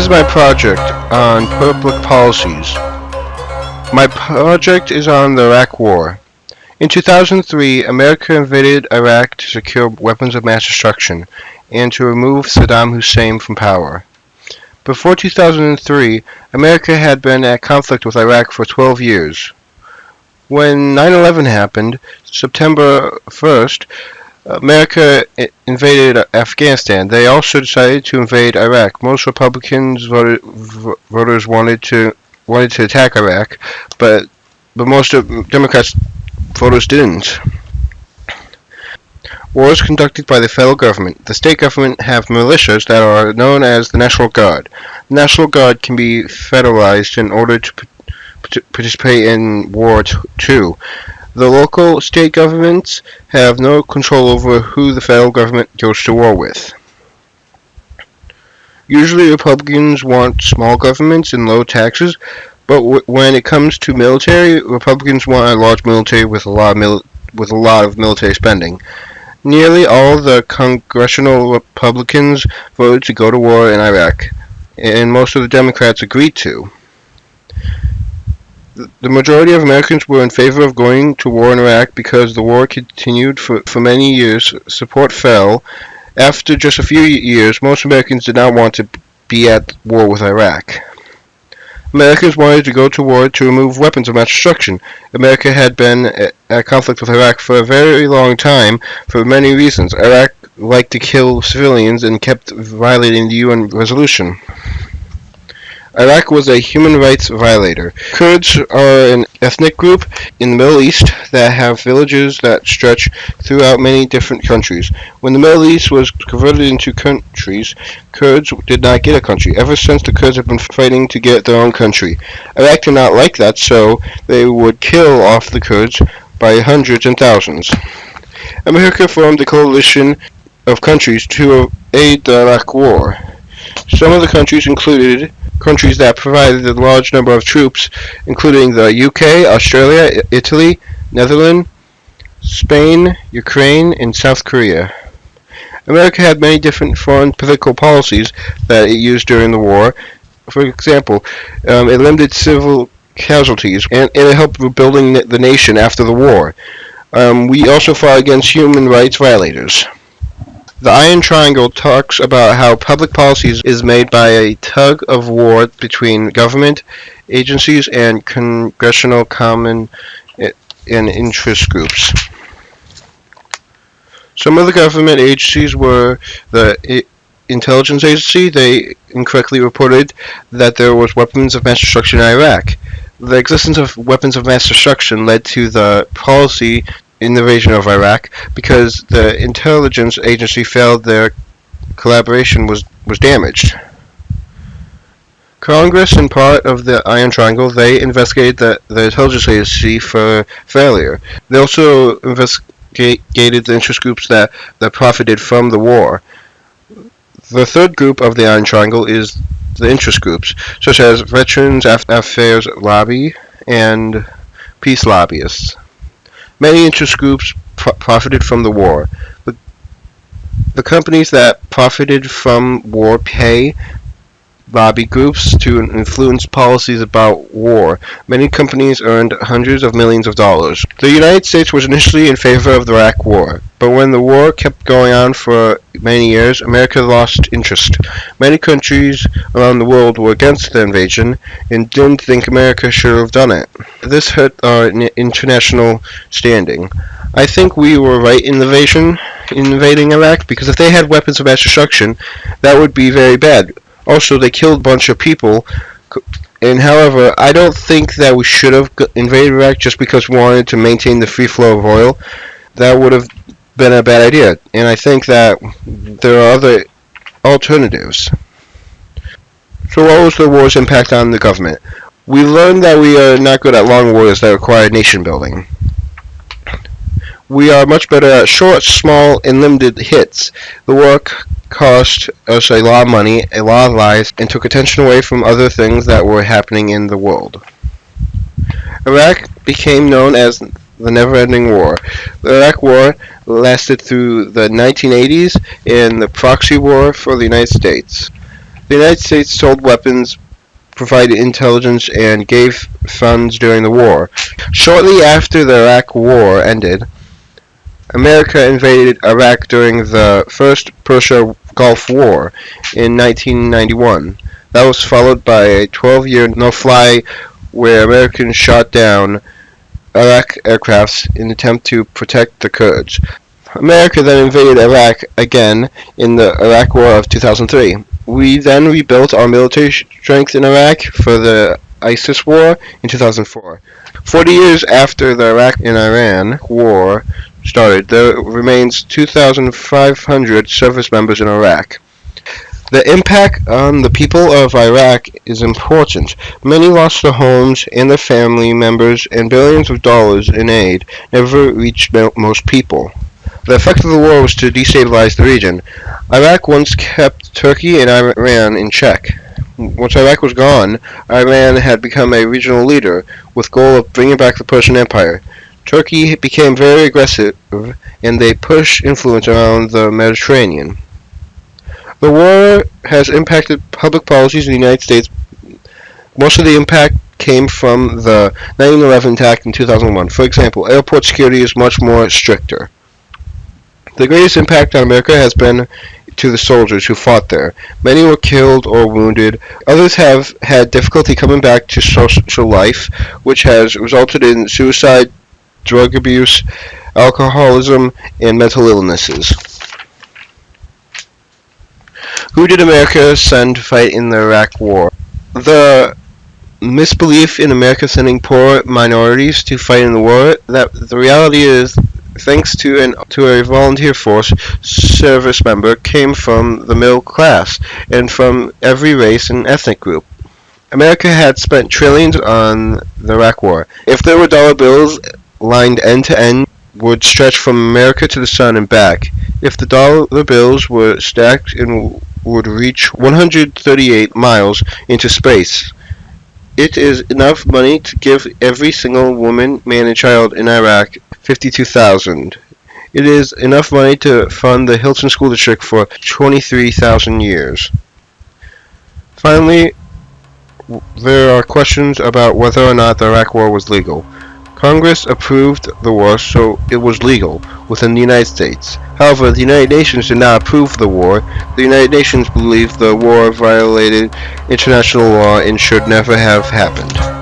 is my project on public policies. My project is on the Iraq War. In 2003, America invaded Iraq to secure weapons of mass destruction and to remove Saddam Hussein from power. Before 2003, America had been at conflict with Iraq for 12 years. When 9/11 happened, September 1st, America invaded Afghanistan. They also decided to invade Iraq. Most Republicans voters wanted to attack Iraq, but most Democrats voters didn't. Wars conducted by the federal government. The state government have militias that are known as the National Guard. The National Guard can be federalized in order to participate in war too. The local state governments have no control over who the federal government goes to war with. Usually Republicans want small governments and low taxes, but when it comes to military, Republicans want a large military with a lot of military spending. Nearly all the congressional Republicans voted to go to war in Iraq, and most of the Democrats agreed to. The majority of Americans were in favor of going to war in Iraq because the war continued for many years. Support fell. After just a few years, most Americans did not want to be at war with Iraq. Americans wanted to go to war to remove weapons of mass destruction. America had been at conflict with Iraq for a very long time for many reasons. Iraq liked to kill civilians and kept violating the UN resolution. Iraq was a human rights violator. Kurds are an ethnic group in the Middle East that have villages that stretch throughout many different countries. When the Middle East was converted into countries, Kurds did not get a country. Ever since, the Kurds have been fighting to get their own country. Iraq did not like that, so they would kill off the Kurds by hundreds and thousands. America formed a coalition of countries to aid the Iraq War. Some of the countries included countries that provided a large number of troops, including the UK, Australia, Italy, Netherlands, Spain, Ukraine, and South Korea. America had many different foreign political policies that it used during the war. For example, it limited civil casualties, and it helped rebuilding the nation after the war. We also fought against human rights violators. The Iron Triangle talks about how public policy is made by a tug of war between government agencies and congressional common and interest groups. Some of the government agencies were the intelligence agency. They incorrectly reported that there was weapons of mass destruction in Iraq. The existence of weapons of mass destruction led to the policy invasion of Iraq because the intelligence agency felt their collaboration was damaged. Congress and part of the Iron Triangle, they investigated the intelligence agency for failure. They also investigated the interest groups that profited from the war. The third group of the Iron Triangle is the interest groups, such as Veterans Affairs Lobby and peace lobbyists. Many interest groups profited from the war. The companies that profited from war pay lobby groups to influence policies about war. Many companies earned hundreds of millions of dollars. The United States was initially in favor of the Iraq War, but when the war kept going on for many years, America lost interest. Many countries around the world were against the invasion and didn't think America should have done it. This hurt our international standing. I think we were right in invading Iraq, because if they had weapons of mass destruction, that would be very bad. Also, they killed a bunch of people, and however, I don't think that we should have invaded Iraq just because we wanted to maintain the free flow of oil. That would have been a bad idea, and I think that there are other alternatives. So what was the war's impact on the government? We learned that we are not good at long wars that require nation building. We are much better at short, small, and limited hits. The war cost us a lot of money, a lot of lives, and took attention away from other things that were happening in the world. Iraq became known as the never-ending war. The Iraq War lasted through the 1980s and the proxy war for the United States. The United States sold weapons, provided intelligence, and gave funds during the war. Shortly after the Iraq War ended, America invaded Iraq during the First Persian Gulf War in 1991. That was followed by a 12-year no-fly where Americans shot down Iraq aircrafts in an attempt to protect the Kurds. America then invaded Iraq again in the Iraq War of 2003. We then rebuilt our military strength in Iraq for the ISIS war in 2004. 40 years after the Iraq and Iran war started, there remains 2,500 service members in Iraq. The impact on the people of Iraq is important. Many lost their homes and their family members, and billions of dollars in aid never reached most people. The effect of the war was to destabilize the region. Iraq once kept Turkey and Iran in check. Once Iraq was gone, Iran had become a regional leader with the goal of bringing back the Persian Empire. Turkey became very aggressive, and they pushed influence around the Mediterranean. The war has impacted public policies in the United States. Most of the impact came from the 9/11 attack in 2001. For example, airport security is much more stricter. The greatest impact on America has been to the soldiers who fought there. Many were killed or wounded. Others have had difficulty coming back to social life, which has resulted in suicide, drug abuse, alcoholism, and mental illnesses. Who did America send to fight in the Iraq War? The misbelief in America sending poor minorities to fight in the war, that the reality is, thanks to a volunteer force service member, came from the middle class and from every race and ethnic group. America had spent trillions on the Iraq War. If there were dollar bills lined end to end, would stretch from America to the sun and back. If the dollar bills were stacked and would reach 138 miles into space. It is enough money to give every single woman, man, and child in Iraq $52,000. It is enough money to fund the Hilton School District for 23,000 years. Finally, there are questions about whether or not the Iraq War was legal. Congress approved the war, so it was legal within the United States. However, the United Nations did not approve the war. The United Nations believed the war violated international law and should never have happened.